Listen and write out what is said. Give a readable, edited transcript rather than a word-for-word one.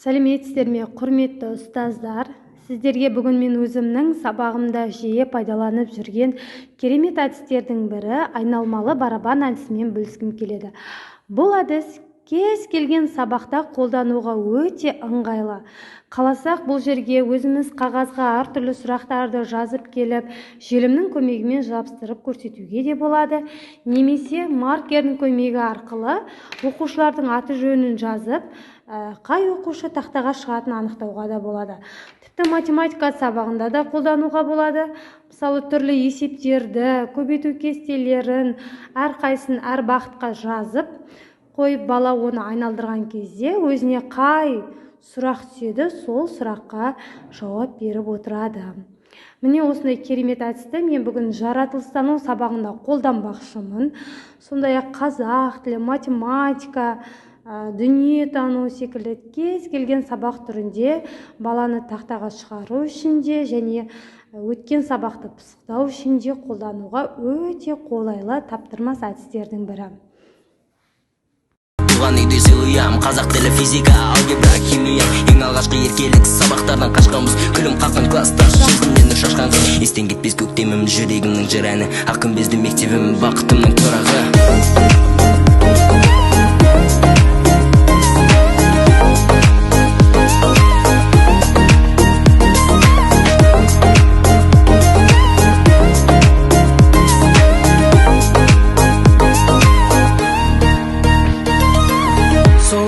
Сәлеметсіздер ме, құрметті ұстаздар. Сіздерге бүгін мен өзімнің сабағымда жиі пайдаланып жүрген керемет әдістердің бірі айналмалы барабан әдісімен бөліскім келеді. Бұл әдіс кез келген сабақта қолдануға өте ыңғайлы. Қаласақ бұл жерге өзіміз қағазға әртүрлі сұрақтарды жазып келіп, желімнің көмегімен жабыстырып көрсетуге де болады. Немесе маркердің көмегі арқылы оқушылардың аты жөнін жазып, қай оқушы тақтаға шығатынын анықтауға да болады. Тіпті математика сабағында да қолдануға болады. Мысалы, түрлі есептерді, көбейту кестелерін әрқайсысын әр бағытқа жазып қойып, бала оны айналдырған кезде өзіне қай сұрақ түседі, сол сұраққа жауап беріп отырады. Міне осындай керемет әдісті мен бүгін жаратылыстану сабағында қолданбақшымын. Сондай-ақ қазақ тілі, математика, дүниетану секілді кез келген сабақ түрінде баланы тақтаға шығару үшін де және өткен сабақты пысықтау үшін де қолдануға өте қолайлы таптырмас әдістердің бірі. Туған үйде сыйлыям, қазақ тілі, физика, алгебра, химия. Ең алғашқы еркелік сабақтардан қашқанбыз, күлім қаққан класстар, жүзімнен нұр шашқан қыз. Естен кетпес көктемім, жүрегімнің жыр әні, ақ күмбезді мектебім, бақытымның тұрағы. Sol